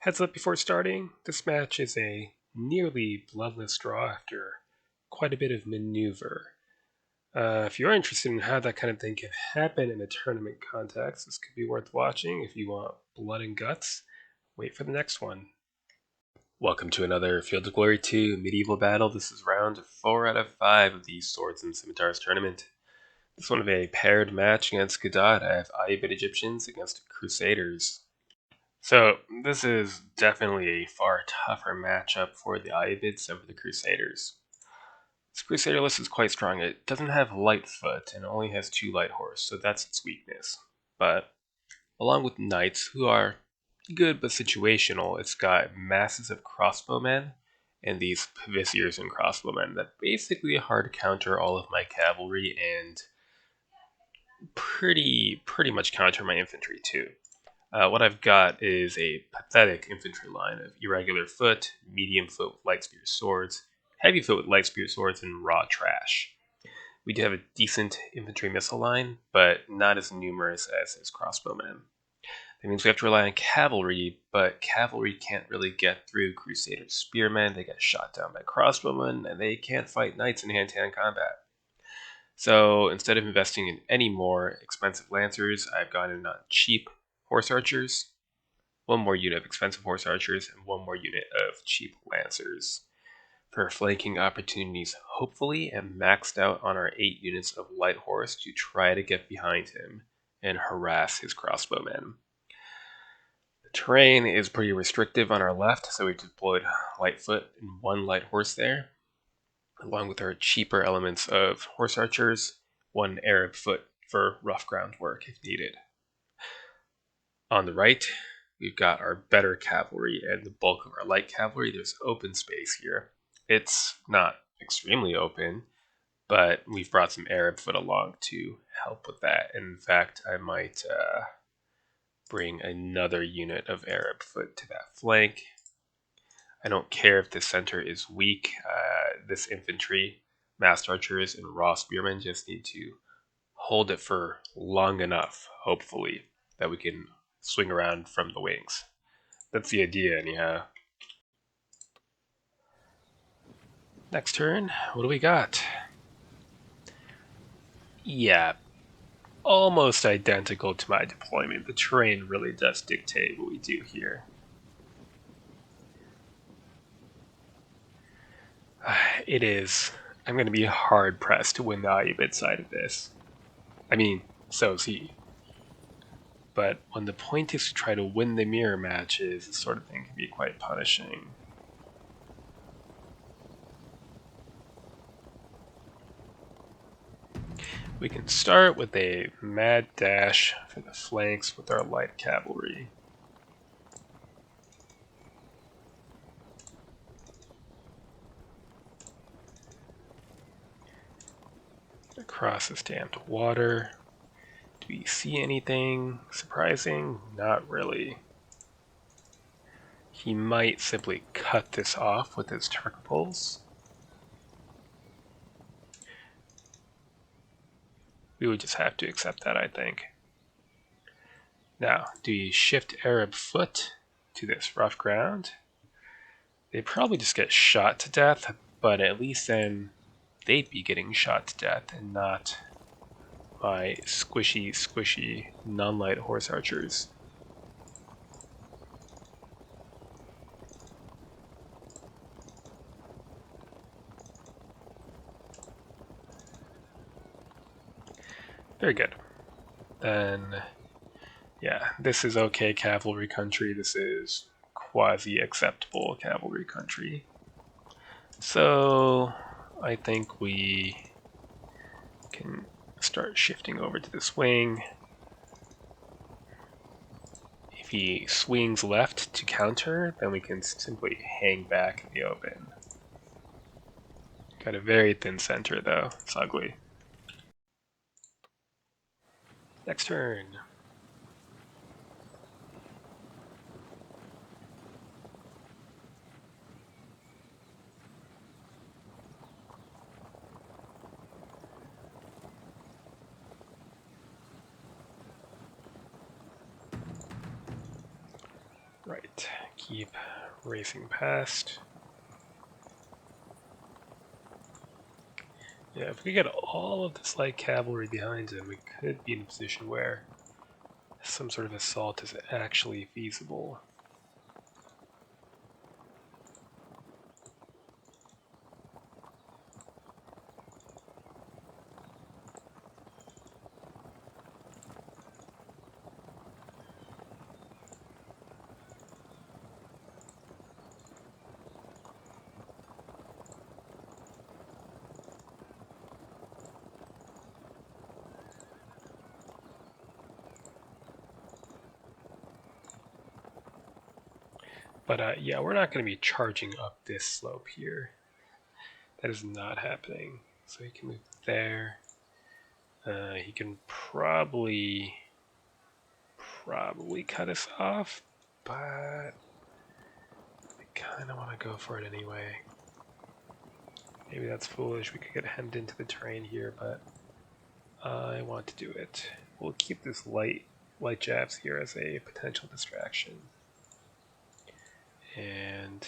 Heads up before starting, this match is a nearly bloodless draw after quite a bit of maneuver. If you're interested in how that kind of thing can happen in a tournament context, this could be worth watching. If you want blood and guts, wait for the next one. Welcome to another Field of Glory 2 medieval battle. This is round 4 out of 5 of the Swords and Scimitars tournament. This is one of a paired match against Gadad. I have Ayyubid Egyptians against Crusaders. So this is definitely a far tougher matchup for the Ayyubids than for the Crusaders. This Crusader list is quite strong. It doesn't have Lightfoot and only has 2 Light Horse, so that's its weakness. But along with Knights, who are good but situational, it's got masses of crossbowmen and these Viziers and crossbowmen that basically hard counter all of my cavalry and pretty much counter my infantry too. What I've got is a pathetic infantry line of irregular foot, medium foot with light spear swords, heavy foot with light spear swords, and raw trash. We do have a decent infantry missile line, but not as numerous as his crossbowmen. That means we have to rely on cavalry, but cavalry can't really get through Crusader spearmen. They get shot down by crossbowmen, and they can't fight knights in hand-to-hand combat. So instead of investing in any more expensive lancers, I've gone in on cheap horse archers, one more unit of expensive horse archers, and one more unit of cheap lancers for flanking opportunities, hopefully, and maxed out on our 8 units of light horse to try to get behind him and harass his crossbowmen. The terrain is pretty restrictive on our left, so we've deployed Lightfoot and 1 light horse there, along with our cheaper elements of horse archers, 1 Arab foot for rough ground work if needed. On the right, we've got our better cavalry and the bulk of our light cavalry. There's open space here. It's not extremely open, but we've brought some Arab foot along to help with that. In fact, I might bring another unit of Arab foot to that flank. I don't care if the center is weak. This infantry, masked archers, and raw spearmen just need to hold it for long enough, hopefully, that we can swing around from the wings. That's the idea, anyhow. Next turn, what do we got? Yeah, almost identical to my deployment. The terrain really does dictate what we do here. It is. I'm going to be hard pressed to win the Ayyubid side of this. I mean, so is he. But when the point is to try to win the mirror matches, this sort of thing can be quite punishing. We can start with a mad dash for the flanks with our light cavalry. Across this damned water. Do we see anything surprising? Not really. He might simply cut this off with his Turkoples. We would just have to accept that, I think. Now, do we shift Arab foot to this rough ground? They probably just get shot to death, but at least then they'd be getting shot to death and not my squishy non-light horse archers. Very good. Then, yeah, this is okay cavalry country. This is quasi-acceptable cavalry country. So, I think we can start shifting over to this wing. If he swings left to counter, then we can simply hang back in the open. Got a very thin center, though. It's ugly. Next turn. Right, keep racing past. Yeah, if we get all of this light cavalry behind him, we could be in a position where some sort of assault is actually feasible. But yeah, we're not going to be charging up this slope here. That is not happening. So he can move there. He can probably cut us off, but I kind of want to go for it anyway. Maybe that's foolish. We could get hemmed into the terrain here, but I want to do it. We'll keep this light jabs here as a potential distraction. And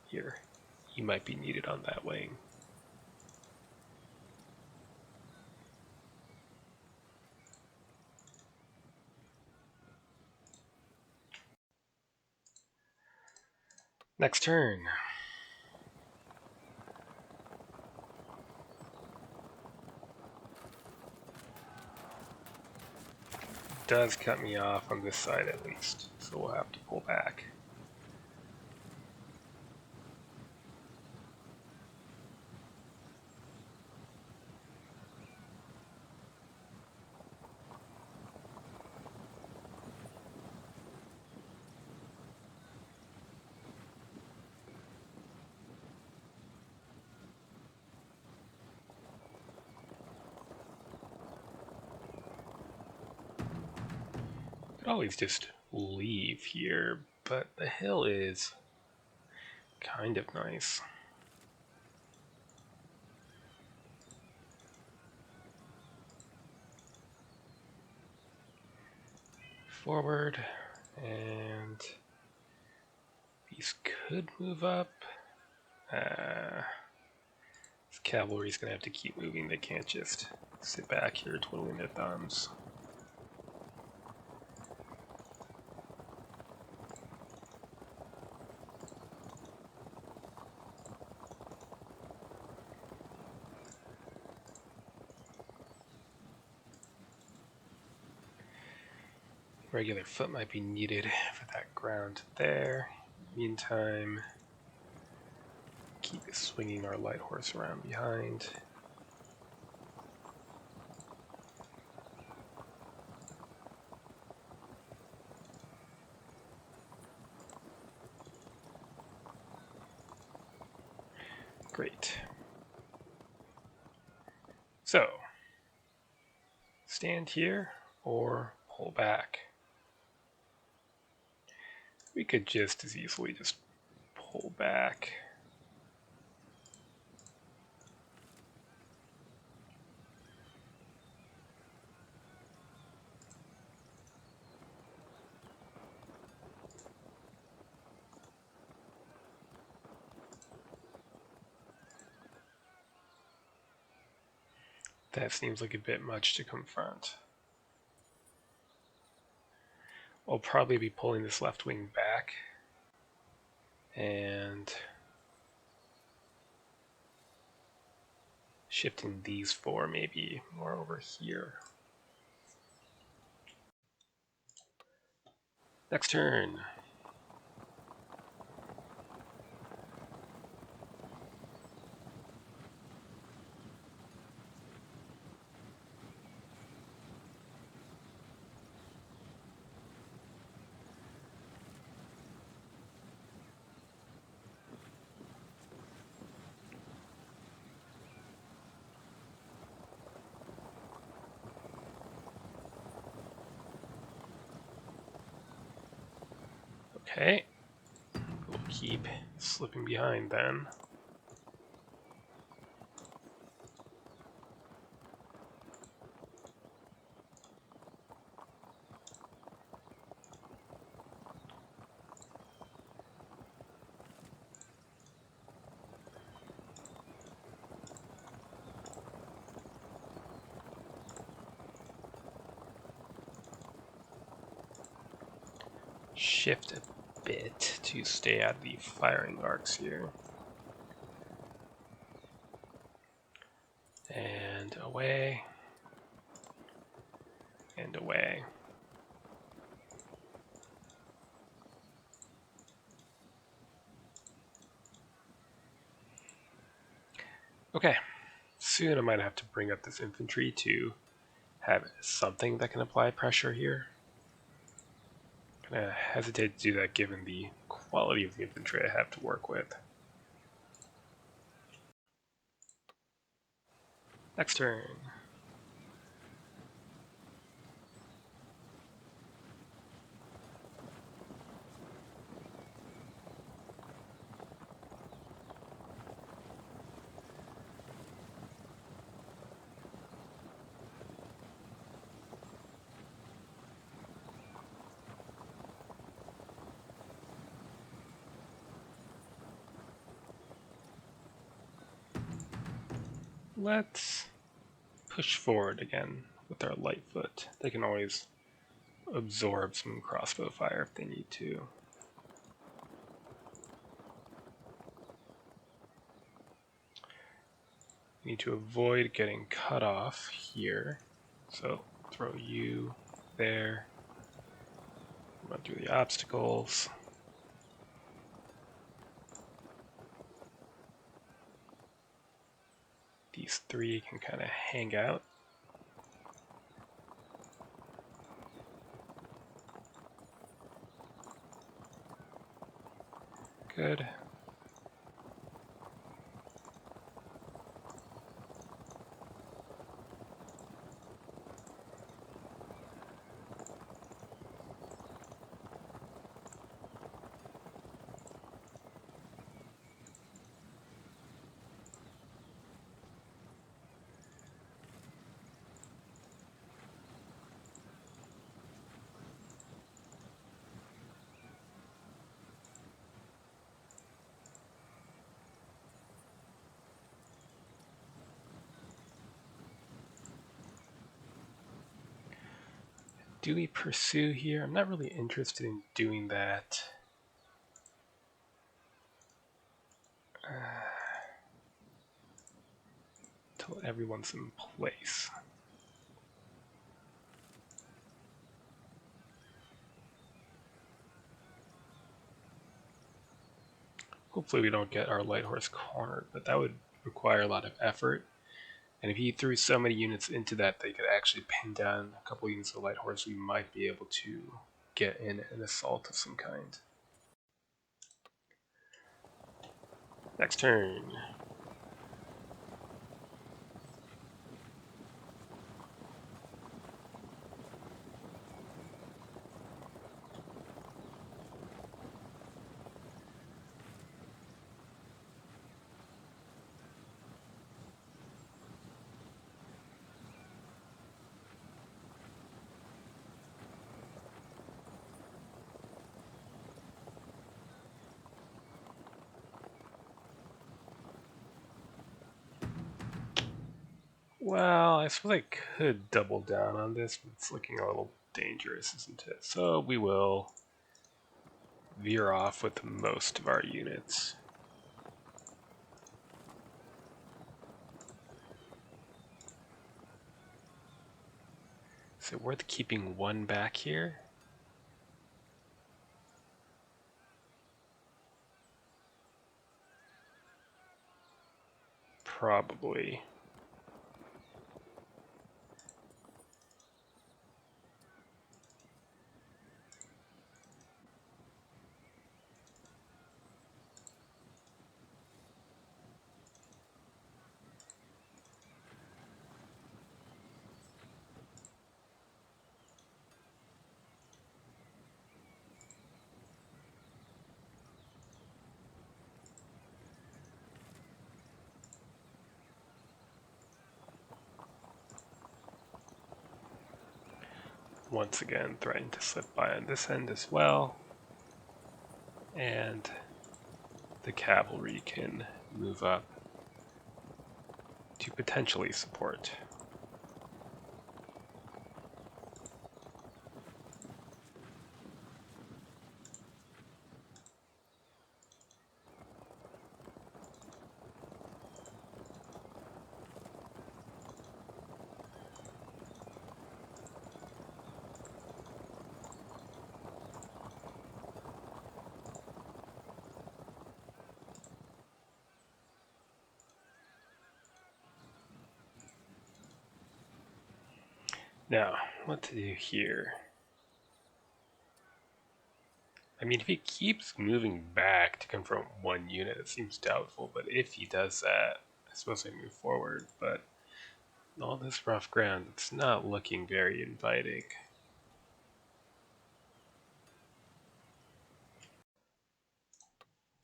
here, he might be needed on that wing. Next turn. Does cut me off on this side at least, so we'll have to pull back. Could always just leave here, but the hill is kind of nice. Forward, and these could move up. This cavalry's gonna have to keep moving. They can't just sit back here twiddling their thumbs. Regular foot might be needed for that ground there. Meantime, keep swinging our light horse around behind. Great. So, stand here or pull back. We could just as easily just pull back. That seems like a bit much to confront. We'll probably be pulling this left wing back and shifting these four maybe more over here. Next turn. Okay, we'll keep slipping behind then. shift a bit to stay out of the firing arcs here. And away. And away. Okay, soon I might have to bring up this infantry to have something that can apply pressure here. I'm gonna hesitate to do that given the quality of the infantry I have to work with. Next turn. Let's push forward again with our light foot. They can always absorb some crossbow fire if they need to. We need to avoid getting cut off here. So throw you there. Run through the obstacles. These three can kind of hang out. Good. Do we pursue here? I'm not really interested in doing that. Until everyone's in place. Hopefully we don't get our light horse cornered, but that would require a lot of effort. And if he threw so many units into that they could actually pin down a couple units of light horse, we might be able to get in an assault of some kind. Next turn. Well, I suppose I could double down on this, but it's looking a little dangerous, isn't it? So we will veer off with most of our units. Is it worth keeping one back here? Probably. Once again, threatening to slip by on this end as well. And the cavalry can move up to potentially support. Now, what to do here? I mean, if he keeps moving back to confront one unit, it seems doubtful, but if he does that, I suppose I move forward, but all this rough ground, it's not looking very inviting.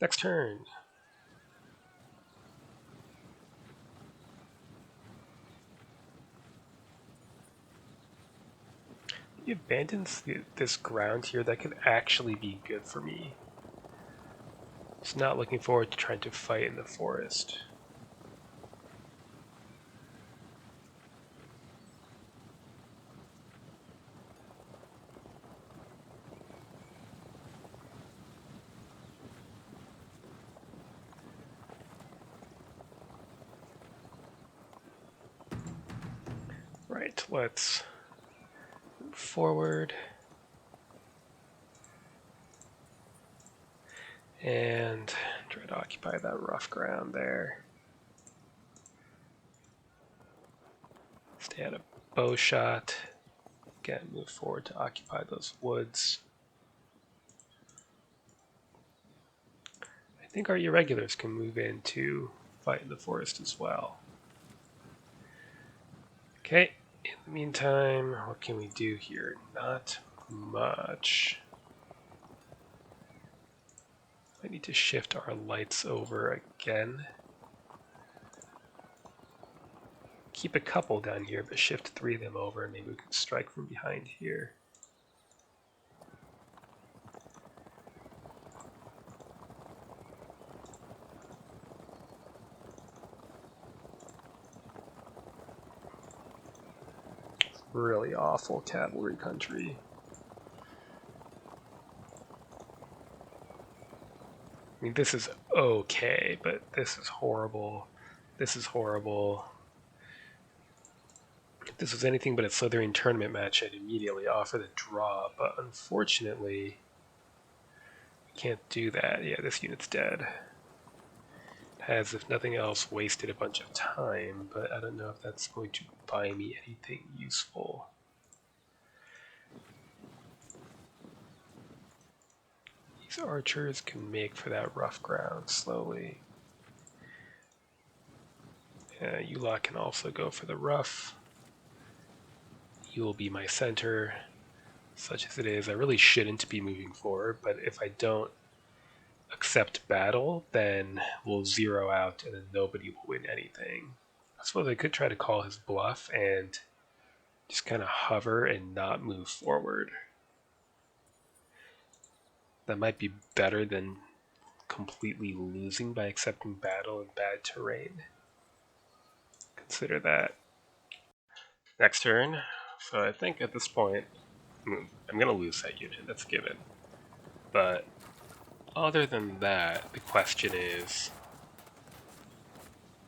Next turn. He abandons this ground here. That could actually be good for me. He's not looking forward to trying to fight in the forest. Right, let's move forward. And try to occupy that rough ground there. Stay out of bow shot. Again, move forward to occupy those woods. I think our irregulars can move in to fight in the forest as well. Okay, in the meantime, what can we do here? Not much. I need to shift our lights over again. Keep a couple down here, but shift 3 of them over, and maybe we can strike from behind here. Really awful cavalry country. I mean, this is okay, but this is horrible. This is horrible. If this was anything but a Slytherin tournament match, I'd immediately offer the draw, but unfortunately, we can't do that. Yeah, this unit's dead. Has, if nothing else, wasted a bunch of time, but I don't know if that's going to buy me anything useful. These archers can make for that rough ground slowly. You lot can also go for the rough. You will be my center. Such as it is, I really shouldn't be moving forward, but if I don't accept battle, then we'll zero out and then nobody will win anything. I suppose I could try to call his bluff and just kind of hover and not move forward. That might be better than completely losing by accepting battle in bad terrain. Consider that. Next turn. So I think at this point, I'm going to lose that unit, that's given. But other than that, the question is,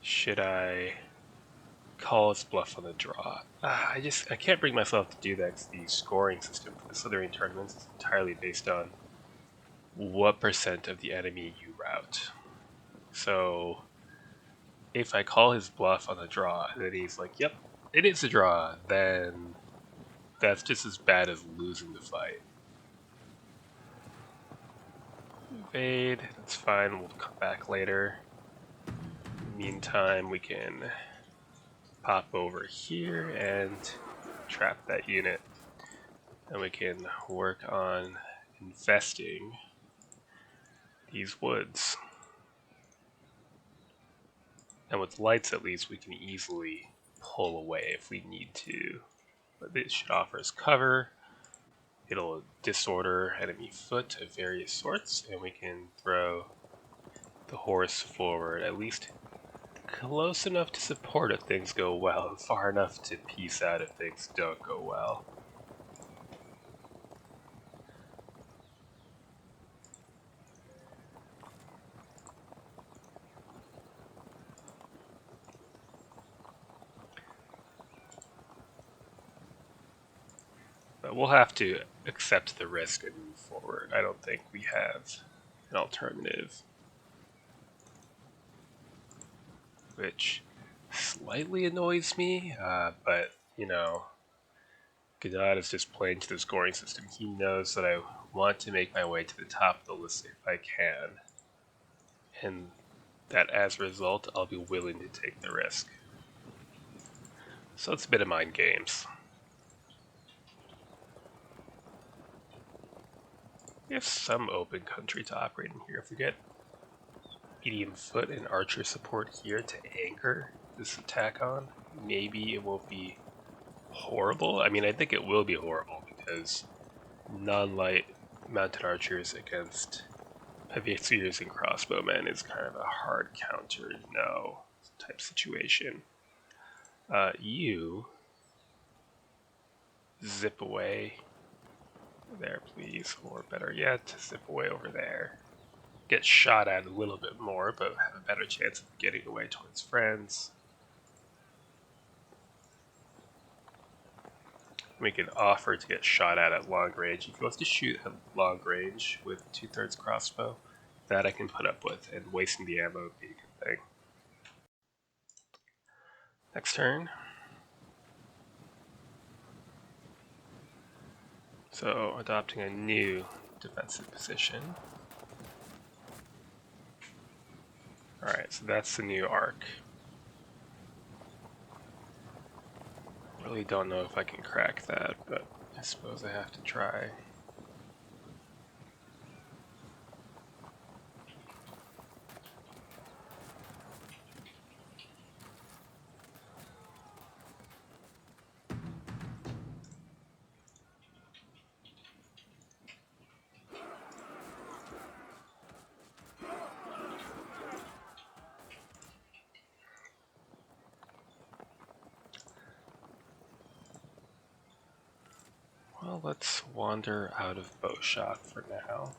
should I call its bluff on the draw? I can't bring myself to do that because the scoring system for the Slytherin tournaments is entirely based on what percent of the enemy you rout. So if I call his bluff on the draw and then he's like, yep, it is a draw, then that's just as bad as losing the fight. Evade, that's fine, we'll come back later. In the meantime, we can pop over here and trap that unit. And we can work on infesting these woods. And with lights at least we can easily pull away if we need to. But this should offer us cover. It'll disorder enemy foot of various sorts, and we can throw the horse forward at least close enough to support if things go well, and far enough to peace out if things don't go well. But we'll have to accept the risk and move forward. I don't think we have an alternative. Which slightly annoys me, but, you know, Godot is just playing to the scoring system. He knows that I want to make my way to the top of the list if I can, and that as a result, I'll be willing to take the risk. So it's a bit of mind games. We have some open country to operate in here. If we get medium foot and archer support here to anchor this attack on, maybe it won't be horrible. I mean, I think it will be horrible because non-light mounted archers against heavy spears and crossbowmen is kind of a hard counter no type situation. You zip away there, please, or better yet, zip away over there. Get shot at a little bit more, but have a better chance of getting away towards friends. We can offer to get shot at long range. If he wants to shoot at long range with 2/3 crossbow, that I can put up with, and wasting the ammo would be a good thing. Next turn. So, adopting a new defensive position. Alright, so that's the new arc. Really don't know if I can crack that, but I suppose I have to try. Well, let's wander out of bowshot for now.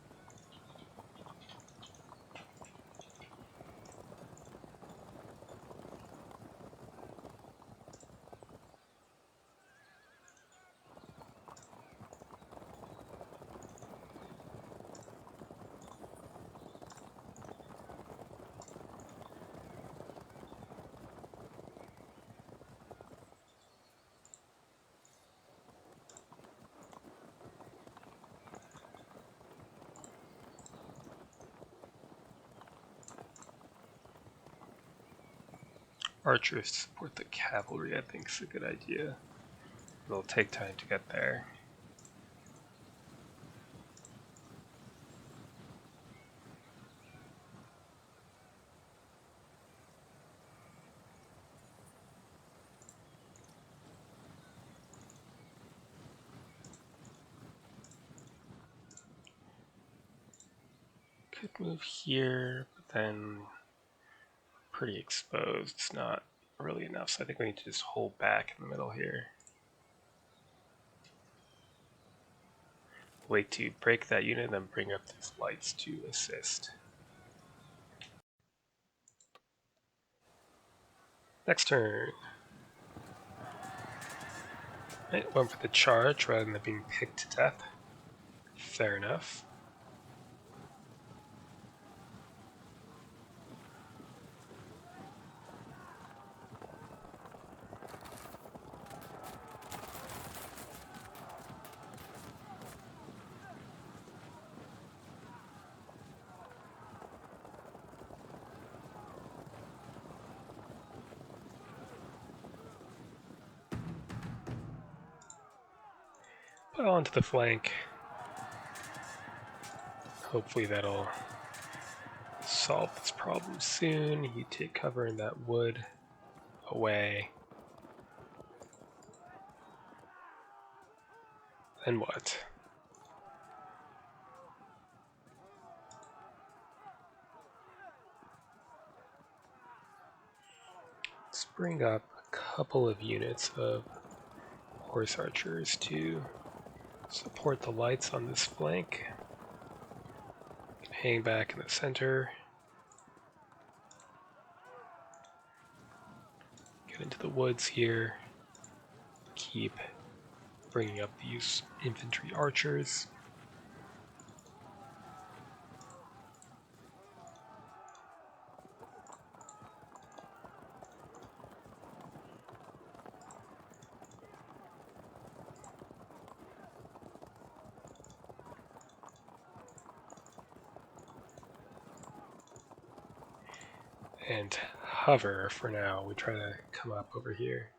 Archers to support the cavalry, I think, is a good idea. It'll take time to get there. Could move here, but then pretty exposed. It's not really enough, so I think we need to just hold back in the middle here. Wait to break that unit, then bring up these lights to assist. Next turn. Right, went for the charge rather than being picked to death. Fair enough. Put onto the flank. Hopefully that'll solve this problem soon. You take cover in that wood away. Then what? Let's bring up a couple of units of horse archers to support the lights on this flank. Hang back in the center. Get into the woods here. Keep bringing up these infantry archers. and hover for now. We try to come up over here.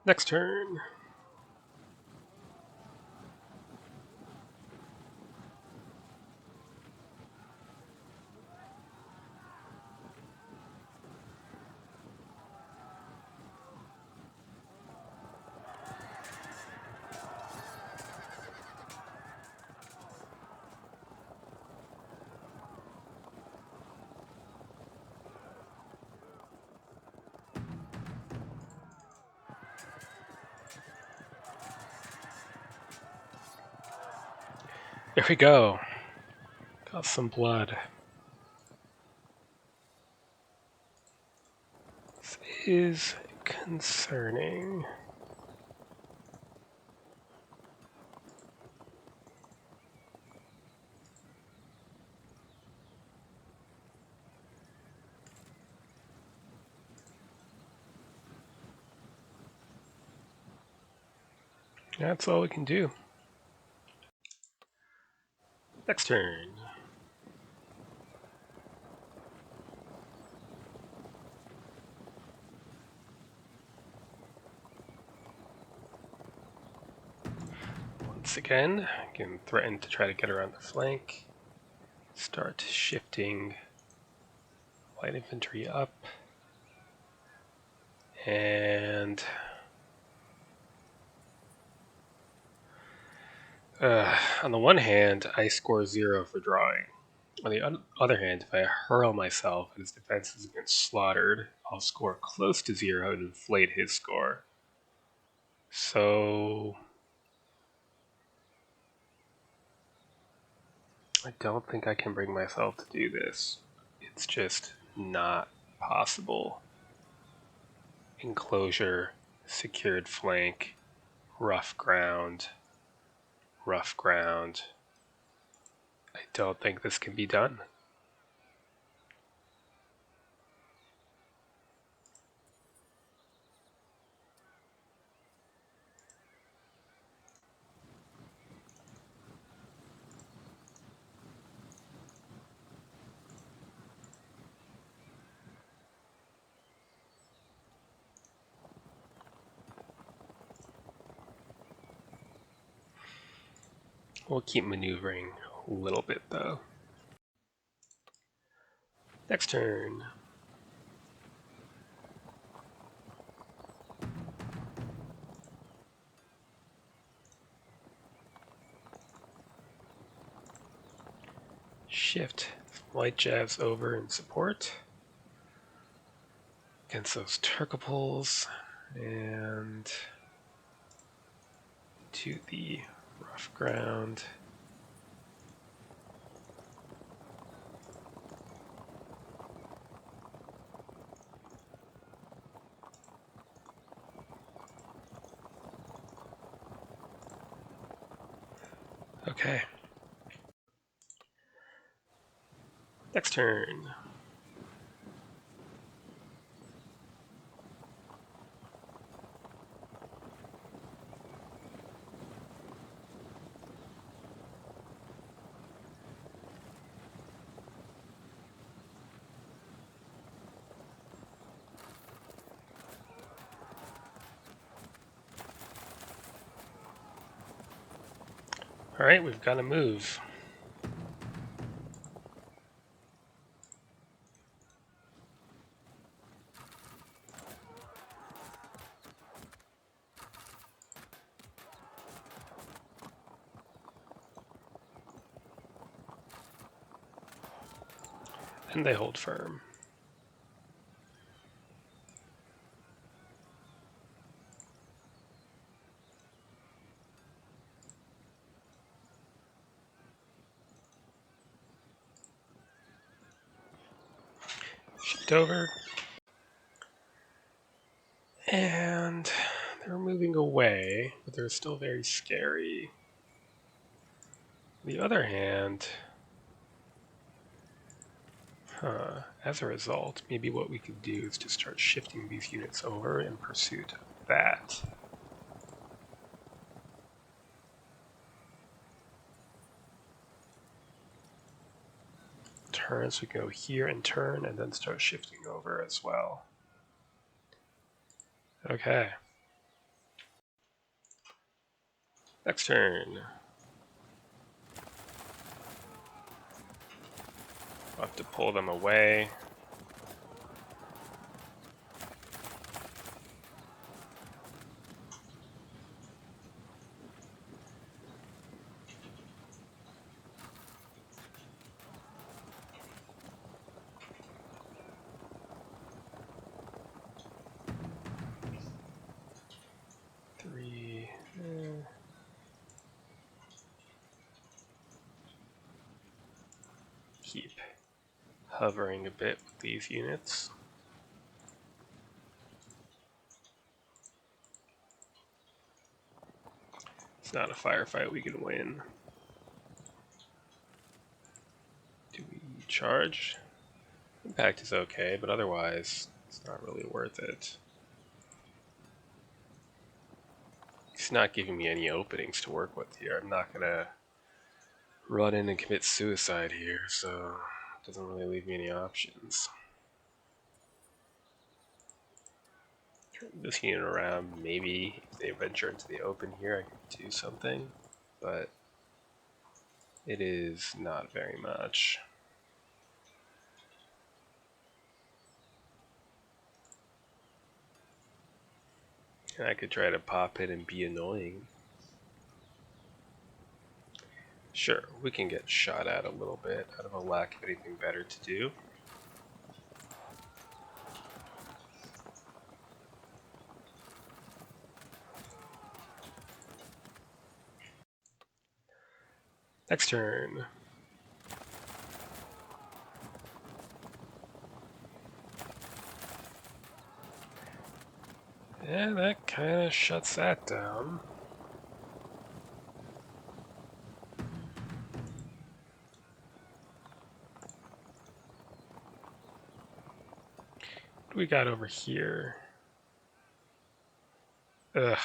Next turn. There we go. Got some blood. This is concerning. That's all we can do. Next turn. Once again, I can threaten to try to get around the flank. Start shifting light infantry up. And on the one hand, I score 0 for drawing. On the other hand, if I hurl myself and his defenses get slaughtered, I'll score close to 0 and inflate his score. So I don't think I can bring myself to do this. It's just not possible. Enclosure, secured flank, rough ground, rough ground. I don't think this can be done. We'll keep maneuvering a little bit though. Next turn. Shift light jabs over in support against those Turkoples and to the rough ground. Okay. Next turn. Alright, we've got to move. And they hold firm. Shift over. And they're moving away, but they're still very scary. On the other hand, as a result, maybe what we could do is to start shifting these units over in pursuit of that. turn, so we can go here and turn, and then start shifting over as well. Okay. Next turn. I'll have to pull them away. Three. Keep hovering a bit with these units. It's not a firefight we can win. Do we charge? Impact is okay, but otherwise it's not really worth it. It's not giving me any openings to work with here. I'm not gonna run in and commit suicide here, so it doesn't really leave me any options. Turn this unit around, maybe if they venture into the open here I could do something, but it is not very much. And I could try to pop it and be annoying. Sure, we can get shot at a little bit out of a lack of anything better to do. Next turn. Yeah, that kind of shuts that down. What do we got over here? Ugh.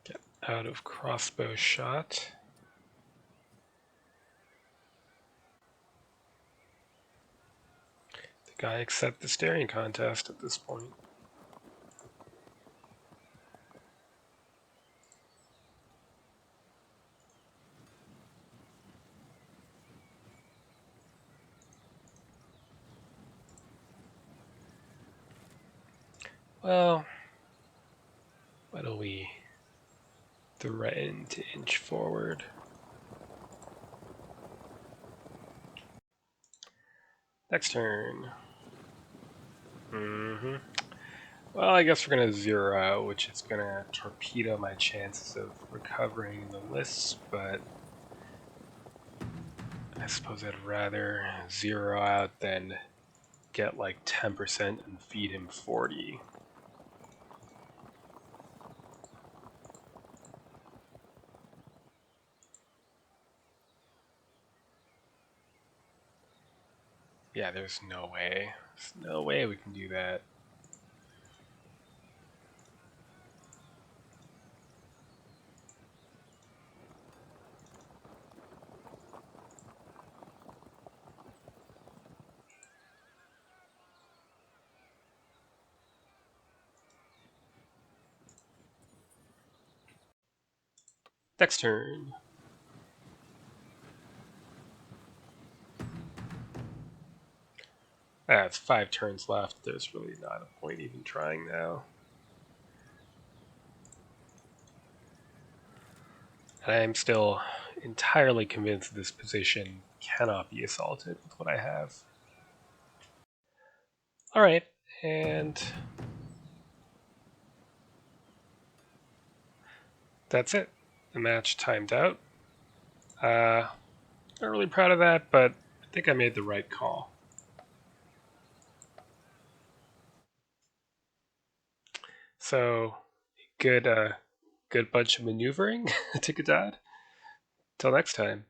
Get out of crossbow shot. The guy accept the staring contest at this point. Well, why don't we threaten to inch forward? Next turn. Well, I guess we're going to zero out, which is going to torpedo my chances of recovering in the list, but I suppose I'd rather zero out than get like 10% and feed him 40. Yeah, there's no way. There's no way we can do that. Next turn. It's 5 turns left. There's really not a point even trying now. And I am still entirely convinced this position cannot be assaulted with what I have. Alright, and that's it. The match timed out. Not really proud of that, but I think I made the right call. So, good bunch of maneuvering to Gadad. Till next time.